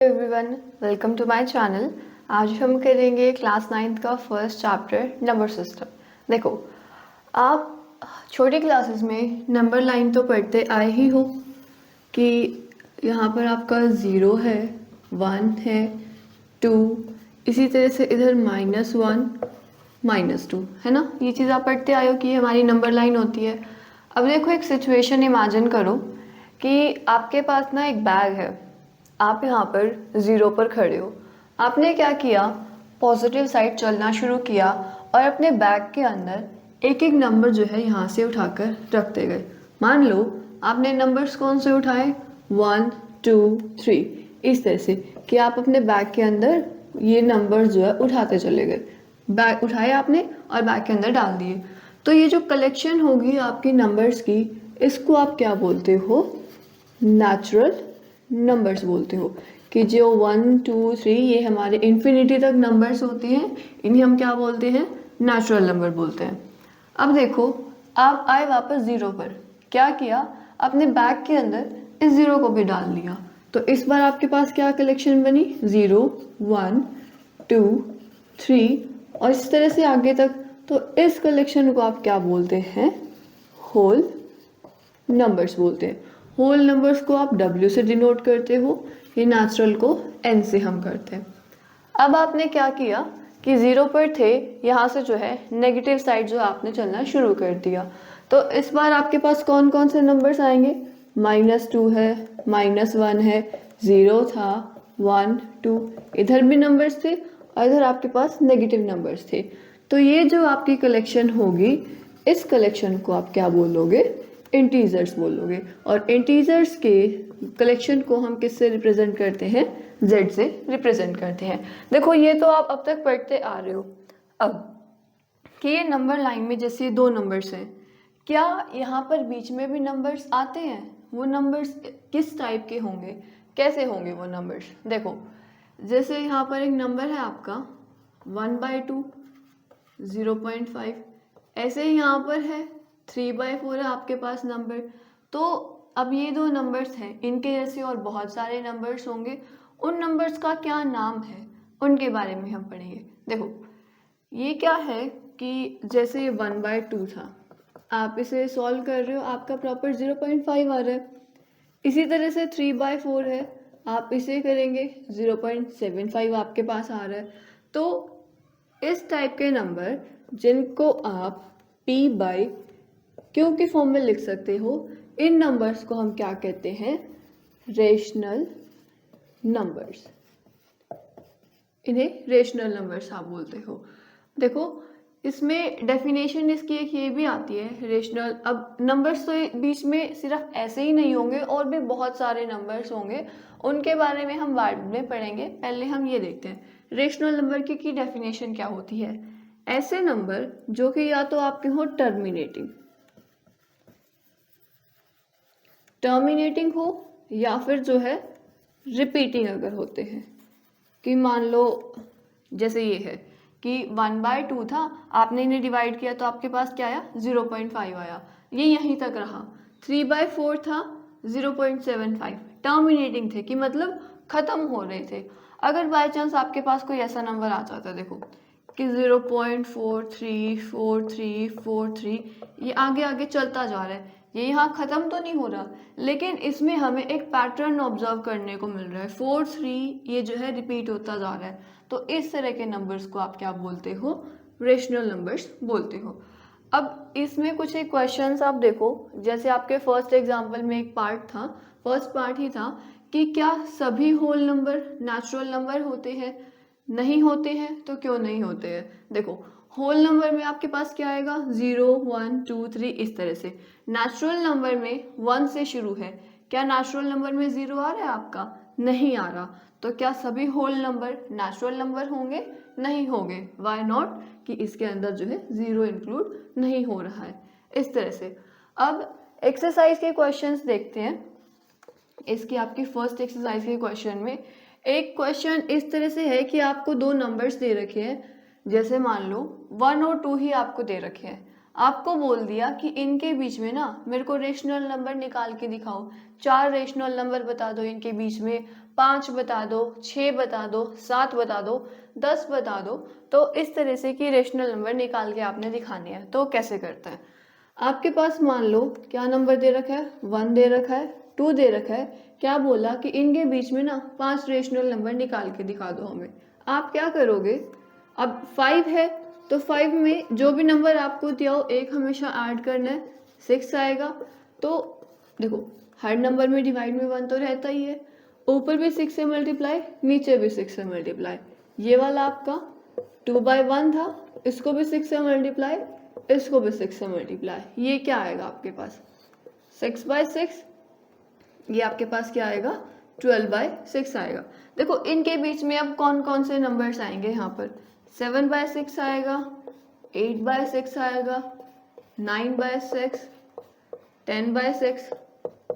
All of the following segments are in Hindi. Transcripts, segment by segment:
Everyone, welcome to my channel. आज हम करेंगे क्लास 9th का फर्स्ट चैप्टर नंबर सिस्टम। देखो, आप छोटी क्लासेस में नंबर लाइन तो पढ़ते आए ही हो कि यहाँ पर आपका 0 है, 1 है, 2, इसी तरह से इधर -1 -2 है ना। ये चीज़ आप पढ़ते आए हो कि हमारी नंबर लाइन होती है। अब देखो, एक सिचुएशन इमेजिन करो कि आपके पास ना एक बैग है, आप यहाँ पर 0 पर खड़े हो। आपने क्या किया, पॉजिटिव साइड चलना शुरू किया और अपने बैग के अंदर एक एक नंबर जो है यहाँ से उठाकर रखते गए। मान लो आपने नंबर्स कौन से उठाए, 1 2 3, इस तरह से कि आप अपने बैग के अंदर ये नंबर जो है उठाते चले गए। बैग उठाए आपने और बैग के अंदर डाल दिए। तो ये जो कलेक्शन होगी आपकी नंबर्स की, इसको आप क्या बोलते हो, नेचुरल नंबर्स बोलते हो। कि जो 1 2 3 ये हमारे इन्फिनिटी तक नंबर्स होते हैं, इन्हें हम क्या बोलते हैं, नेचुरल नंबर बोलते हैं। अब देखो, आप आए वापस 0 पर, क्या किया, अपने बैग के अंदर इस 0 को भी डाल दिया। तो इस बार आपके पास क्या कलेक्शन बनी, 0 1 2 3 और इस तरह से आगे तक। तो इस कलेक्शन को आप क्या बोलते हैं, होल नंबर्स बोलते हैं। होल नंबर्स को आप W से डिनोट करते हो, ये नेचुरल को N से हम करते हैं। अब आपने क्या किया कि 0 पर थे, यहाँ से जो है नेगेटिव साइड जो आपने चलना शुरू कर दिया। तो इस बार आपके पास कौन कौन से नंबर्स आएंगे, -2 है, -1 है, 0 था, 1 2, इधर भी नंबर्स थे और इधर आपके पास नेगेटिव नंबर्स थे। तो ये जो आपकी कलेक्शन होगी, इस कलेक्शन को आप क्या बोलोगे, इंटीजर्स बोलोगे। और इंटीजर्स के कलेक्शन को हम किससे रिप्रेजेंट करते हैं, Z से रिप्रेजेंट करते हैं। देखो, ये तो आप अब तक पढ़ते आ रहे हो। अब कि ये नंबर लाइन में जैसे दो नंबर्स हैं, क्या यहाँ पर बीच में भी नंबर्स आते हैं, वो नंबर्स किस टाइप के होंगे, कैसे होंगे वो नंबर्स। देखो, जैसे यहाँ पर एक नंबर है आपका 1/2 0.5, ऐसे ही यहाँ पर है 3/4 है आपके पास नंबर। तो अब ये दो नंबर्स हैं, इनके जैसे और बहुत सारे नंबर्स होंगे। उन नंबर्स का क्या नाम है, उनके बारे में हम पढ़ेंगे। देखो, ये क्या है कि जैसे 1/2 था, आप इसे सॉल्व कर रहे हो, आपका प्रॉपर 0.5 आ रहा है। इसी तरह से 3/4 है, आप इसे करेंगे 0.75 आपके पास आ रहा है। तो इस टाइप के नंबर जिनको आप P/Q के फॉर्म में लिख सकते हो, इन नंबर्स को हम क्या कहते हैं, रेशनल नंबर्स। इन्हें रेशनल नंबर्स आप बोलते हो। देखो, इसमें डेफिनेशन इसकी एक ये भी आती है, रेशनल। अब नंबर्स तो बीच में सिर्फ ऐसे ही नहीं होंगे, और भी बहुत सारे नंबर्स होंगे, उनके बारे में हम बाद में पढ़ेंगे। पहले हम ये देखते हैं रेशनल नंबर की डेफिनेशन क्या होती है। ऐसे नंबर जो कि या तो आपके हो टर्मिनेटिंग हो, या फिर जो है रिपीटिंग अगर होते हैं। कि मान लो जैसे ये है कि 1/2 था, आपने इन्हें डिवाइड किया तो आपके पास क्या आया, 0.5 आया, ये यहीं तक रहा। 3/4 था, 0.75, टर्मिनेटिंग थे कि मतलब खत्म हो रहे थे। अगर बाय चांस आपके पास कोई ऐसा नंबर आ जाता है, देखो कि 0.434343, ये आगे आगे चलता जा रहा है, ये यहाँ ख़त्म तो नहीं हो रहा, लेकिन इसमें हमें एक पैटर्न ऑब्जर्व करने को मिल रहा है। 4 3 ये जो है रिपीट होता जा रहा है। तो इस तरह के नंबर्स को आप क्या बोलते हो, रेशनल नंबर्स बोलते हो। अब इसमें कुछ एक क्वेश्चंस आप देखो, जैसे आपके फर्स्ट एग्जाम्पल में एक पार्ट था, फर्स्ट पार्ट ही था कि क्या सभी होल नंबर नेचुरल नंबर होते हैं, नहीं होते हैं तो क्यों नहीं होते हैं। देखो, होल नंबर में आपके पास क्या आएगा, 0 1 2 3, इस तरह से। नेचुरल नंबर में 1 से शुरू है, क्या नेचुरल नंबर में 0 आ रहा है आपका, नहीं आ रहा। तो क्या सभी होल नंबर नेचुरल नंबर होंगे, नहीं होंगे। वाई नॉट, कि इसके अंदर जो है 0 इंक्लूड नहीं हो रहा है, इस तरह से। अब एक्सरसाइज के क्वेश्चंस देखते हैं। इसकी आपकी फर्स्ट एक्सरसाइज के क्वेश्चन में एक क्वेश्चन इस तरह से है कि आपको दो नंबर्स दे रखे हैं, जैसे मान लो 1 और 2 ही आपको दे रखे हैं। आपको बोल दिया कि इनके बीच में ना मेरे को रेशनल नंबर निकाल के दिखाओ, 4 रेशनल नंबर बता दो इनके बीच में 5 बता दो, 6 बता दो, 7 बता दो, 10 बता दो। तो इस तरह से कि रेशनल नंबर निकाल के आपने दिखाने हैं। तो कैसे करते हैं, आपके पास मान लो क्या नंबर दे रखा है, 1 दे रखा है, 2 दे रखा है। क्या बोला कि इनके बीच में ना 5 रेशनल नंबर निकाल के दिखा दो हमें। आप क्या करोगे, अब 5 है तो 5 में जो भी नंबर आपको दिया हो एक हमेशा ऐड करना है, 6 आएगा। तो देखो हर नंबर में डिवाइड में 1 तो रहता ही है, ऊपर भी 6 से मल्टीप्लाई, नीचे भी 6 से मल्टीप्लाई। ये वाला आपका 2/1 था, इसको भी 6 से मल्टीप्लाई, इसको भी 6 से मल्टीप्लाई। ये क्या आएगा आपके पास 6/6। ये आपके पास क्या आएगा 12/6 आएगा। देखो इनके बीच में अब कौन कौन से नंबर्स आएंगे, यहाँ पर 7/6 आएगा, 8/6 आएगा, 9/6, 10/6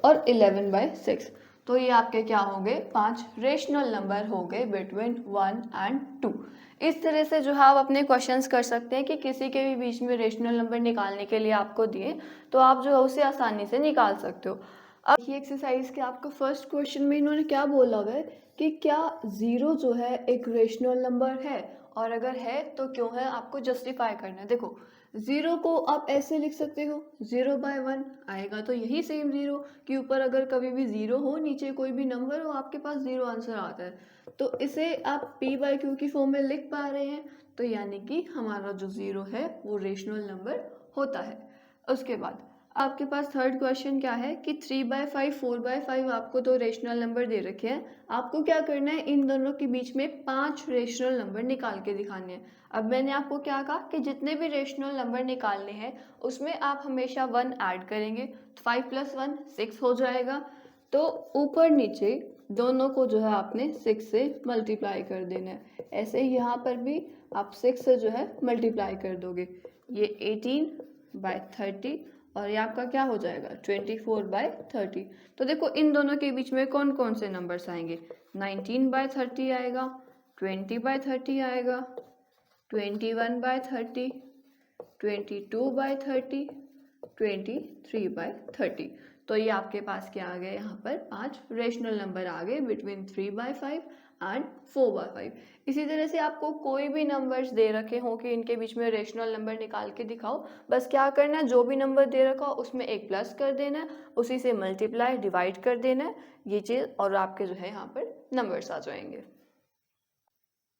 और 11/6। तो ये आपके क्या हो गए, 5 रेशनल नंबर हो गए बिटवीन 1 एंड 2। इस तरह से जो है आप अपने क्वेश्चंस कर सकते हैं कि किसी के भी बीच में रेशनल नंबर निकालने के लिए आपको दिए तो आप जो है उसे आसानी से निकाल सकते हो। अब ये एक्सरसाइज के आपका फर्स्ट क्वेश्चन में इन्होंने क्या बोला हुआ है कि क्या 0 जो है एक रेशनल नंबर है, और अगर है तो क्यों है, आपको जस्टिफाई करना है। देखो 0 को आप ऐसे लिख सकते हो 0/1 आएगा, तो यही सेम 0 कि ऊपर अगर कभी भी 0 हो नीचे कोई भी नंबर हो आपके पास 0 आंसर आता है। तो इसे आप p/q की फॉर्म में लिख पा रहे हैं, तो यानी कि हमारा जो 0 है वो रेशनल नंबर होता है। उसके बाद आपके पास थर्ड क्वेश्चन क्या है कि 3/5 4/5 आपको तो रेशनल नंबर दे रखे हैं। आपको क्या करना है, इन दोनों के बीच में 5 रेशनल नंबर निकाल के दिखाने हैं। अब मैंने आपको क्या कहा कि जितने भी रेशनल नंबर निकालने हैं उसमें आप हमेशा 1 ऐड करेंगे, 5 + 1 6 हो जाएगा। तो ऊपर नीचे दोनों को जो है आपने 6 से मल्टीप्लाई कर देना है। ऐसे ही यहाँ पर भी आप 6 से जो है मल्टीप्लाई कर दोगे, ये 18/30 और ये आपका क्या हो जाएगा 24/30। तो देखो इन दोनों के बीच में कौन कौन से नंबर्स आएंगे, 19/30 आएगा, 20/30 आएगा, 21/30, 22/30, 23/30। तो ये आपके पास क्या आ गए, यहाँ पर 5 रेशनल नंबर आ गए बिटवीन 3/5 एंड 4/5। इसी तरह से आपको कोई भी नंबर्स दे रखे हों कि इनके बीच में रेशनल नंबर निकाल के दिखाओ, बस क्या करना है, जो भी नंबर दे रखा हो उसमें एक प्लस कर देना है, उसी से मल्टीप्लाई डिवाइड कर देना है ये चीज़, और आपके जो है यहाँ पर नंबर्स आ जाएंगे।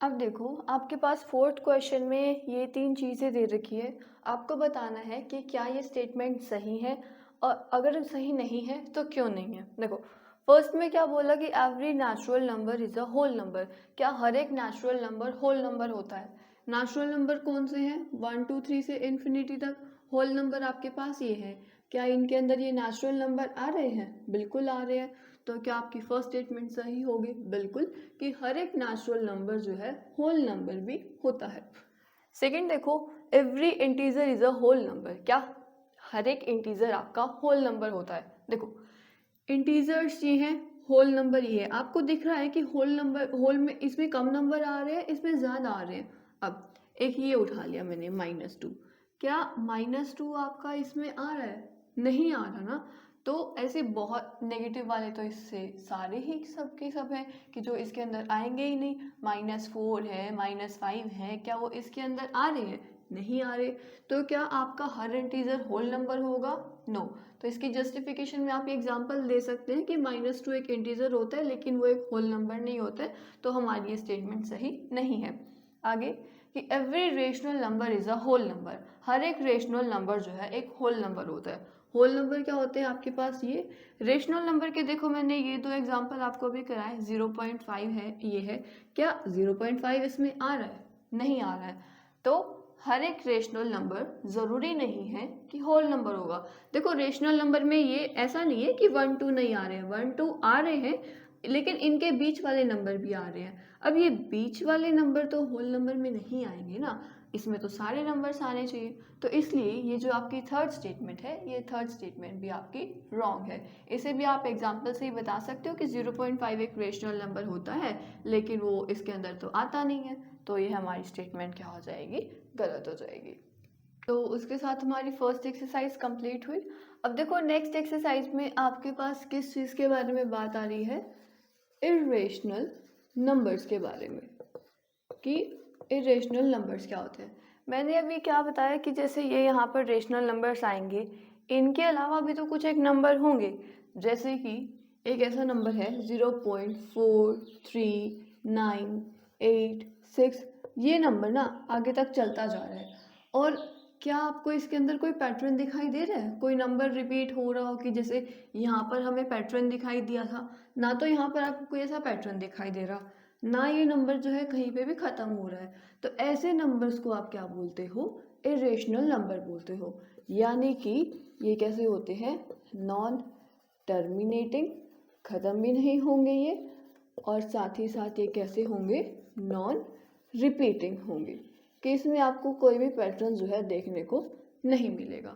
अब देखो आपके पास फोर्थ क्वेश्चन में ये 3 चीज़ें दे रखी है, आपको बताना है कि क्या ये स्टेटमेंट सही है, और अगर सही नहीं है तो क्यों नहीं है। देखो फर्स्ट में क्या बोला कि every natural number is a whole number. क्या हर एक नेचुरल नंबर होल नंबर होता है? नेचुरल नंबर कौन से हैं, 1 2 3 से इन्फिनिटी तक होल नंबर आपके पास ये है। क्या इनके अंदर ये नेचुरल नंबर आ रहे हैं? बिल्कुल आ रहे हैं। तो क्या आपकी फर्स्ट स्टेटमेंट सही होगी? बिल्कुल, कि हर एक नेचुरल नंबर जो है होल नंबर भी होता है। सेकंड देखो, every integer is a whole number. क्या हर एक इंटीजर आपका होल नंबर होता है? देखो इंटीजर्स ये हैं, होल नंबर ये है। आपको दिख रहा है कि होल नंबर, होल में इसमें कम नंबर आ रहे हैं, इसमें ज़्यादा आ रहे हैं। अब एक ये उठा लिया मैंने -2, क्या -2 आपका इसमें आ रहा है? नहीं आ रहा ना। तो ऐसे बहुत नेगेटिव वाले तो इससे सारे ही सब के सब हैं कि जो इसके अंदर आएंगे ही नहीं। -4 है, -5 है, क्या वो इसके अंदर आ रहे हैं? नहीं आ रहे। तो क्या आपका हर इंटीजर होल नंबर होगा? नो। तो इसकी जस्टिफिकेशन में आप एग्जांपल दे सकते हैं कि -2 एक इंटीजर होता है लेकिन वो एक होल नंबर नहीं होता है, तो हमारी ये स्टेटमेंट सही नहीं है। आगे कि every rational number is a whole number. हर एक रेशनल नंबर जो है एक होल नंबर होता है। होल नंबर क्या होते हैं आपके पास, ये रेशनल नंबर के देखो मैंने ये 2 एग्जांपल आपको अभी कराए, 0.5 है, ये है। क्या 0.5 इसमें आ रहा है? नहीं आ रहा है। तो हर एक रेशनल नंबर ज़रूरी नहीं है कि होल नंबर होगा। देखो रेशनल नंबर में ये ऐसा नहीं है कि 1 2 नहीं आ रहे हैं, 1 2 आ रहे हैं, लेकिन इनके बीच वाले नंबर भी आ रहे हैं। अब ये बीच वाले नंबर तो होल नंबर में नहीं आएंगे ना, इसमें तो सारे नंबर्स आने चाहिए। तो इसलिए ये जो आपकी थर्ड स्टेटमेंट है, ये थर्ड स्टेटमेंट भी आपकी रॉन्ग है। इसे भी आप एग्जांपल से ही बता सकते हो कि 0.5 एक रेशनल नंबर होता है लेकिन वो इसके अंदर तो आता नहीं है, तो ये हमारी स्टेटमेंट क्या हो जाएगी, गलत हो जाएगी। तो उसके साथ हमारी फर्स्ट एक्सरसाइज कंप्लीट हुई। अब देखो नेक्स्ट एक्सरसाइज में आपके पास किस चीज़ के बारे में बात आ रही है, इरेशनल नंबर्स के बारे में कि इरेशनल नंबर्स क्या होते हैं। मैंने अभी क्या बताया कि जैसे ये यहाँ पर रेशनल नंबर्स आएंगे, इनके अलावा भी तो कुछ एक नंबर होंगे, जैसे कि एक ऐसा नंबर है 0.4398 ये नंबर ना आगे तक चलता जा रहा है। और क्या आपको इसके अंदर कोई पैटर्न दिखाई दे रहा है, कोई नंबर रिपीट हो रहा हो कि जैसे यहाँ पर हमें पैटर्न दिखाई दिया था ना, तो यहाँ पर आपको कोई ऐसा पैटर्न दिखाई दे रहा ना, ये नंबर जो है कहीं पे भी ख़त्म हो रहा है। तो ऐसे नंबर्स को आप क्या बोलते हो, इरेशनल नंबर बोलते हो। यानी कि ये कैसे होते हैं, नॉन टर्मिनेटिंग, ख़त्म भी नहीं होंगे ये, और साथ ही साथ ये कैसे होंगे, नॉन रिपीटिंग होंगे, कि इसमें आपको कोई भी पैटर्न जो है देखने को नहीं मिलेगा।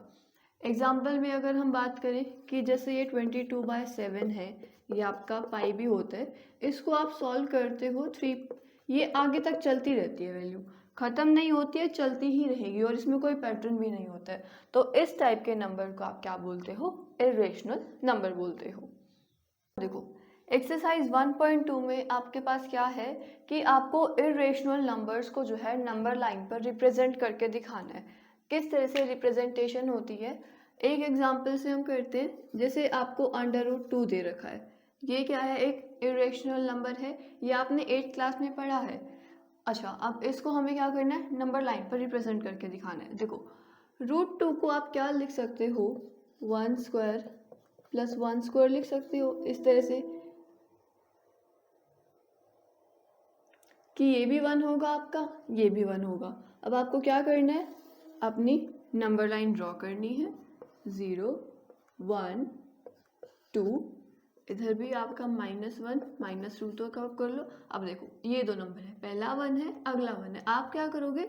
एग्जाम्पल में अगर हम बात करें कि जैसे ये 22/7 है, ये आपका पाई भी होता है, इसको आप सॉल्व करते हो 3, ये आगे तक चलती रहती है, वैल्यू ख़त्म नहीं होती है, चलती ही रहेगी, और इसमें कोई पैटर्न भी नहीं होता है। तो इस टाइप के नंबर को आप क्या बोलते हो, इरेशनल नंबर बोलते हो। देखो एक्सरसाइज 1.2 में आपके पास क्या है कि आपको इरेशनल नंबर्स को जो है नंबर लाइन पर रिप्रेजेंट करके दिखाना है। किस तरह से रिप्रेजेंटेशन होती है, एक एग्जांपल से हम करते हैं। जैसे आपको √2 दे रखा है, ये क्या है, एक इरेशनल नंबर है, ये आपने 8th क्लास में पढ़ा है। अच्छा, अब इसको हमें क्या करना है, नंबर लाइन पर रिप्रेजेंट करके दिखाना है। देखो √2 को आप क्या लिख सकते हो, 1² + 1² लिख सकते हो इस तरह से कि ये भी 1 होगा आपका, ये भी 1 होगा। अब आपको क्या करना है, अपनी नंबर लाइन ड्रॉ करनी है, 0 1 2, इधर भी आपका -1 -√2 का कर लो। अब देखो ये दो नंबर है, पहला 1 है, अगला 1 है। आप क्या करोगे,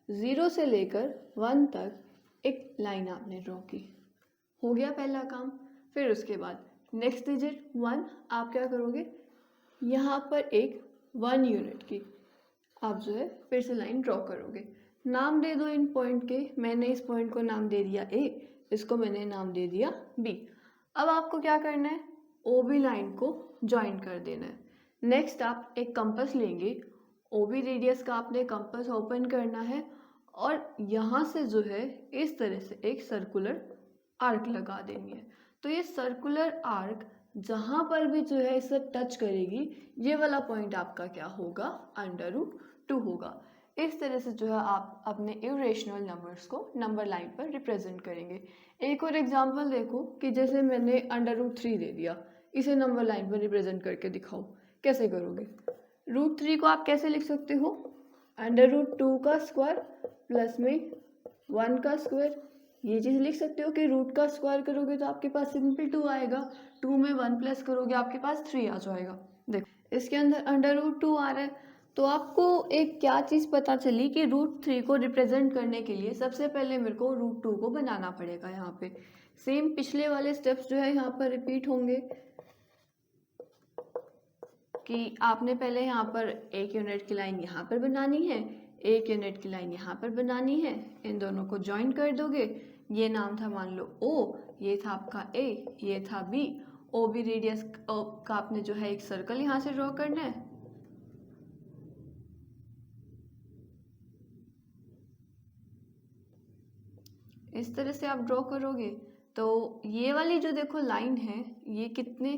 0 से लेकर 1 तक एक लाइन आपने ड्रॉ की, हो गया पहला काम। फिर उसके बाद नेक्स्ट डिजिट 1, आप क्या करोगे, यहाँ पर एक 1 यूनिट की आप जो है फिर से लाइन ड्रॉ करोगे। नाम दे दो इन पॉइंट के, मैंने इस पॉइंट को नाम दे दिया A, इसको मैंने नाम दे दिया B। अब आपको क्या करना है, OB लाइन को ज्वाइन कर देना है। नेक्स्ट आप एक कंपास लेंगे, OB रेडियस का आपने कंपास ओपन करना है, और यहाँ से जो है इस तरह से एक सर्कुलर आर्क लगा देनी है। तो ये सर्कुलर आर्क जहाँ पर भी जो है इसे टच करेगी, ये वाला पॉइंट आपका क्या होगा, √2 होगा। इस तरह से जो है आप अपने इरेशनल नंबर्स को नंबर लाइन पर रिप्रेजेंट करेंगे। एक और एग्जांपल देखो कि जैसे मैंने √3 दे दिया, इसे नंबर लाइन पर रिप्रेजेंट करके दिखाओ, कैसे करोगे। √3 को आप कैसे लिख सकते हो, √2 का स्क्वायर प्लस में 1 का स्क्वायर, ये चीज़ लिख सकते हो कि रूट का स्क्वायर करोगे तो आपके पास सिंपल 2 आएगा, 2 में 1 प्लस करोगे आपके पास 3 आ जाएगा। देखो इसके अंदर √2 आ रहा है, तो आपको एक क्या चीज़ पता चली कि √3 को रिप्रेजेंट करने के लिए सबसे पहले मेरे को √2 को बनाना पड़ेगा। यहाँ पे सेम पिछले वाले स्टेप्स जो है यहाँ पर रिपीट होंगे कि आपने पहले यहाँ पर 1 यूनिट की लाइन यहाँ पर बनानी है, 1 यूनिट की लाइन यहाँ पर बनानी है, इन दोनों को ज्वाइन कर दोगे। ये नाम था मान लो O, ये था आपका A, ये था B। OB रेडियस का आपने जो है एक सर्कल यहाँ से ड्रॉ करना है, इस तरह से आप ड्रॉ करोगे। तो ये वाली जो देखो लाइन है, ये कितने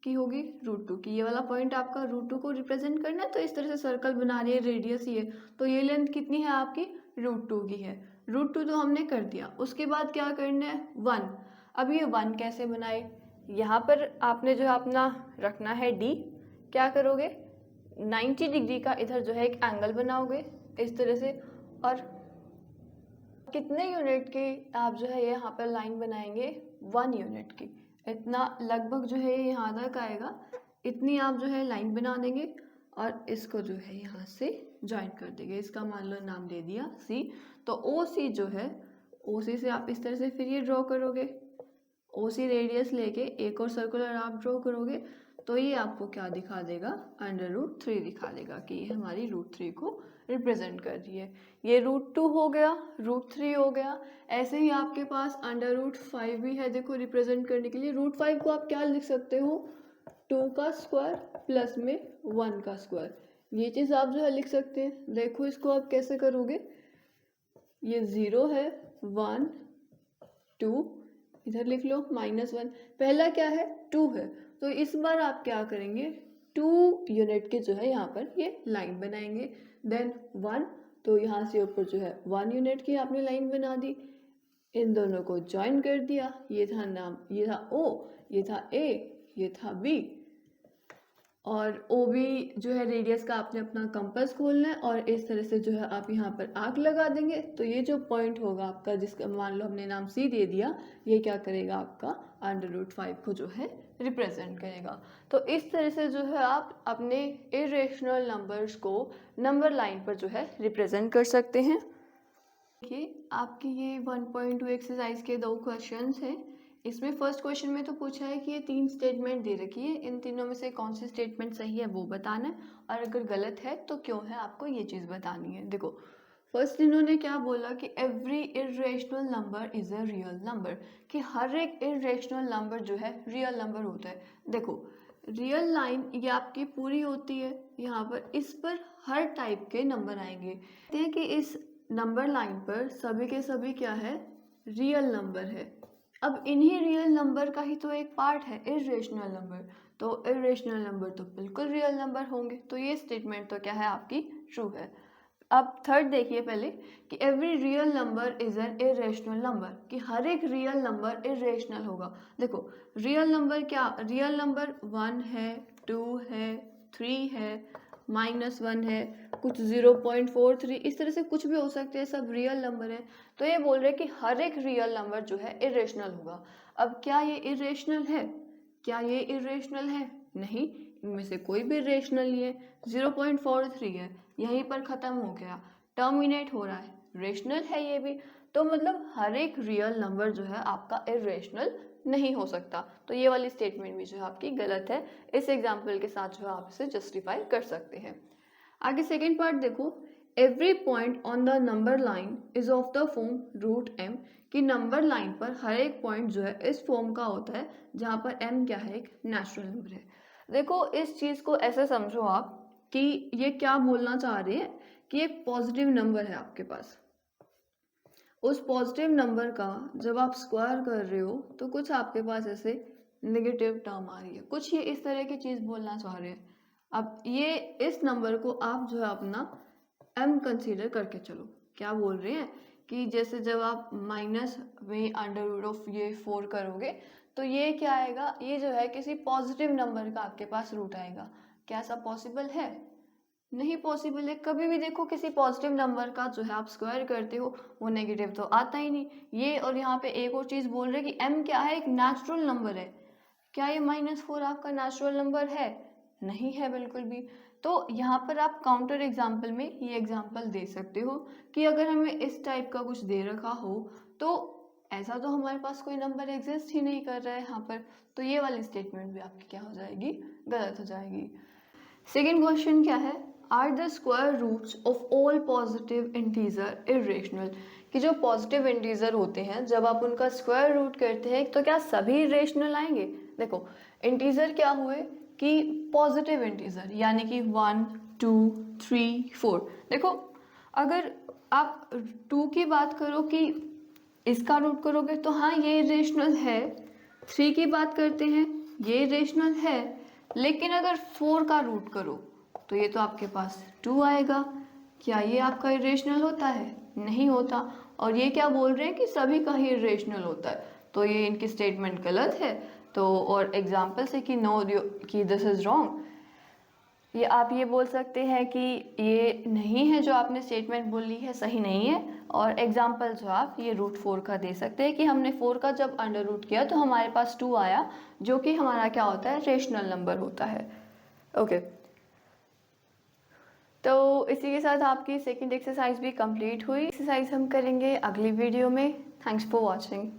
की होगी, √2 की। ये वाला पॉइंट आपका √2 को रिप्रेजेंट करना है, तो इस तरह से सर्कल बना रही है, रेडियस ये, तो ये लेंथ कितनी है आपकी, √2 की है। √2 तो हमने कर दिया, उसके बाद क्या करना है, 1। अब ये 1 कैसे बनाए, यहाँ पर आपने जो अपना रखना है D, क्या करोगे, 90 डिग्री का इधर जो है एक एंगल बनाओगे इस तरह से, और कितने यूनिट की आप जो है यहाँ पर लाइन बनाएंगे, 1 यूनिट की, इतना लगभग जो है यहाँ तक आएगा, इतनी आप जो है लाइन बना देंगे और इसको जो है यहाँ से ज्वाइन कर देंगे। इसका मान लो नाम दे दिया C। तो OC जो है, OC से आप इस तरह से फिर ये ड्रॉ करोगे, OC रेडियस लेके एक और सर्कुलर आप ड्रॉ करोगे, तो ये आपको क्या दिखा देगा, √3 दिखा देगा कि ये हमारी √3 को रिप्रेजेंट कर रही है। ये √2 हो गया, √3 हो गया। ऐसे ही आपके पास √5 भी है, देखो रिप्रेजेंट करने के लिए। √5 को आप क्या लिख सकते हो, 2 का स्क्वायर प्लस में 1 का स्क्वायर, ये चीज़ आप जो है लिख सकते हैं। देखो इसको आप कैसे करोगे, ये 0 है, 1 2, इधर लिख लो -1, पहला क्या है 2 है, तो इस बार आप क्या करेंगे 2 यूनिट के जो है यहाँ पर ये लाइन बनाएंगे। देन 1, तो यहाँ से ऊपर जो है 1 यूनिट की आपने लाइन बना दी, इन दोनों को ज्वाइन कर दिया, ये था नाम, ये था O, ये था A, ये था B, और OB जो है रेडियस का आपने अपना कंपास खोलना है और इस तरह से जो है आप यहाँ पर आर्क लगा देंगे। तो ये जो पॉइंट होगा आपका, जिसका मान लो हमने नाम C दे दिया, ये क्या करेगा आपका √5 को जो है रिप्रेजेंट करेगा। तो इस तरह से जो है आप अपने इरेशनल नंबर्स को नंबर लाइन पर जो है रिप्रेजेंट कर सकते हैं। देखिए आपकी ये 1.2 एक्सरसाइज के 2 क्वेश्चंस हैं। इसमें फर्स्ट क्वेश्चन में तो पूछा है कि ये 3 स्टेटमेंट दे रखी है, इन तीनों में से कौन सी स्टेटमेंट सही है वो बताना है, और अगर गलत है तो क्यों है, आपको ये चीज़ बतानी है। देखो फर्स्ट इन्होंने क्या बोला कि every irrational number is a real number, कि हर एक इरेशनल नंबर जो है रियल नंबर होता है। देखो रियल लाइन ये आपकी पूरी होती है, यहाँ पर इस पर हर टाइप के नंबर आएंगे। कहते हैं कि इस नंबर लाइन पर सभी के सभी क्या है, रियल नंबर है। अब इन्हीं रियल नंबर का ही तो एक पार्ट है इरेशनल नंबर, तो इरेशनल नंबर तो बिल्कुल रियल नंबर होंगे, तो ये स्टेटमेंट तो क्या है आपकी ट्रू है। अब थर्ड देखिए पहले कि every real number is an irrational number, कि हर एक रियल नंबर इरेशनल होगा। देखो रियल नंबर क्या, रियल नंबर 1 है, 2 है, 3 है, -1 है, कुछ 0.43, इस तरह से कुछ भी हो सकते हैं, सब रियल नंबर है। तो ये बोल रहे हैं कि हर एक रियल नंबर जो है इरेशनल होगा। अब क्या ये इरेशनल है, क्या ये इरेशनल है, नहीं, इनमें से कोई भी इरेशनल नहीं है। 0.43 है, यहीं पर ख़त्म हो गया, टर्मिनेट हो रहा है, रेशनल है ये भी। तो मतलब हर एक रियल नंबर जो है आपका इरेशनल नहीं हो सकता। तो ये वाली स्टेटमेंट भी जो है आपकी गलत है। इस एग्जाम्पल के साथ जो है आप इसे जस्टिफाई कर सकते हैं। आगे सेकेंड पार्ट देखो, every point on the number line is of the form √m, कि नंबर लाइन पर हर एक पॉइंट जो है इस फॉर्म का होता है जहाँ पर m क्या है, एक नेचुरल नंबर है। देखो इस चीज़ को ऐसे समझो आप कि ये क्या बोलना चाह रहे हैं कि एक पॉजिटिव नंबर है आपके पास, उस पॉजिटिव नंबर का जब आप स्क्वायर कर रहे हो तो कुछ आपके पास ऐसे नेगेटिव टर्म आ रही है, कुछ ये इस तरह की चीज़ बोलना चाह रहे हैं। अब ये इस नंबर को आप जो है अपना m कंसीडर करके चलो। क्या बोल रहे हैं कि जैसे जब आप माइनस में √ ये 4 करोगे तो ये क्या आएगा, ये जो है किसी पॉजिटिव नंबर का आपके पास रूट आएगा। क्या ऐसा पॉसिबल है, नहीं पॉसिबल है। कभी भी देखो किसी पॉजिटिव नंबर का जो है आप स्क्वायर करते हो वो नेगेटिव तो आता ही नहीं। ये और यहाँ पे एक और चीज़ बोल रहे हैं कि m क्या है, एक नेचुरल नंबर है। क्या ये -4 आपका नेचुरल नंबर है, नहीं है बिल्कुल भी। तो यहाँ पर आप काउंटर एग्जाम्पल में ये एग्जाम्पल दे सकते हो कि अगर हमें इस टाइप का कुछ दे रखा हो तो ऐसा तो हमारे पास कोई नंबर एग्जिस्ट ही नहीं कर रहा है यहाँ पर, तो ये वाली स्टेटमेंट भी आपकी क्या हो जाएगी, गलत हो जाएगी। सेकेंड क्वेश्चन क्या है, are the square roots of all positive integer irrational, कि जो पॉजिटिव इंटीजर होते हैं जब आप उनका स्क्वायर रूट करते हैं तो क्या सभी इरेशनल आएंगे। देखो इंटीजर क्या हुए कि पॉजिटिव इंटीजर, यानी कि 1 2 3 4। देखो अगर आप 2 की बात करो कि इसका रूट करोगे तो हाँ ये इरेशनल है, 3 की बात करते हैं ये इरेशनल है, लेकिन अगर 4 का रूट करो तो ये तो आपके पास 2 आएगा। क्या ये आपका इरेशनल होता है, नहीं होता। और ये क्या बोल रहे हैं कि सभी का ही इरेशनल होता है, तो ये इनकी स्टेटमेंट गलत है। तो और एग्जाम्पल से कि नो कि दिस इज़ रॉन्ग, ये आप ये बोल सकते हैं कि ये नहीं है, जो आपने स्टेटमेंट बोली है सही नहीं है। और एग्जाम्पल जो आप ये √4 का दे सकते हैं कि हमने 4 का जब अंडर रूट किया तो हमारे पास 2 आया, जो कि हमारा क्या होता है, रेशनल नंबर होता है। ओके तो इसी के साथ आपकी सेकंड एक्सरसाइज भी कंप्लीट हुई। एक्सरसाइज हम करेंगे अगली वीडियो में। Thanks for watching.